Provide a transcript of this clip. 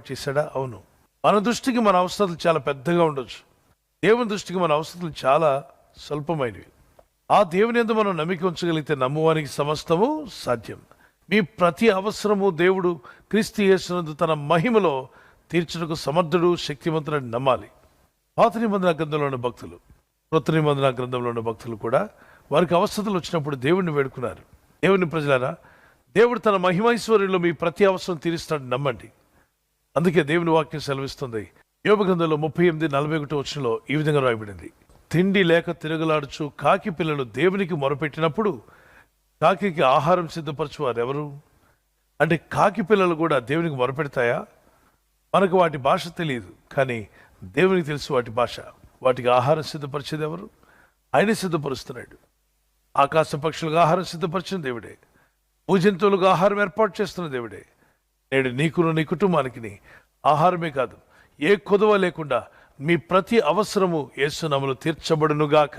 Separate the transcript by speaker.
Speaker 1: చేశాడా? అవును. మన దృష్టికి మన అవసరాలు చాలా పెద్దగా ఉండొచ్చు. దేవుని దృష్టికి మన అవసరాలు చాలా స్వల్పమైనవి. ఆ దేవుని యందు మనం నమ్మిక ఉంచగలిగితే నమ్మువానికి సమస్తము సాధ్యం. మీ ప్రతి అవసరము దేవుడు క్రీస్తు యేసునందు తన మహిమలో తీర్చుటకు సమర్థుడు, శక్తివంతుడని నమ్మాలి. పాత నిబంధన గ్రంథంలో ఉన్న భక్తులు, కృత నిబంధన గ్రంథంలో ఉన్న భక్తులు కూడా వారికి అవసరతలు వచ్చినప్పుడు దేవుడిని వేడుకున్నారు. దేవుని ప్రజలారా, దేవుడు తన మహిమైశ్వర్యంలో మీ ప్రతి అవసరం తీరుస్తాడని నమ్మండి. అందుకే దేవుని వాక్యం సెలవిస్తుంది. యోబు గ్రంథంలో 38:41 ఈ విధంగా రాయబడింది: తిండి లేక తిరగలాడుచు కాకి పిల్లలు దేవునికి మొరపెట్టినప్పుడు కాకి ఆహారం సిద్ధపరచువారు ఎవరు? అంటే కాకి పిల్లలు కూడా దేవునికి మొరపెడతాయా? మనకు వాటి భాష తెలియదు, కానీ దేవునికి తెలుసు వాటి భాష. వాటికి ఆహారం సిద్ధపరిచేది ఎవరు? ఆయన సిద్ధపరుస్తున్నాడు. ఆకాశ పక్షులకు ఆహారం సిద్ధపరిచిన దేవుడే. భూజంతువులకు ఆహారం ఏర్పాటు చేస్తున్న దేవుడే. నేడు నీకును నీ కుటుంబానికి ఆహారమే కాదు, ఏ కొదవ లేకుండా మీ ప్రతి అవసరము యేసు నామములో తీర్చబడునుగాక.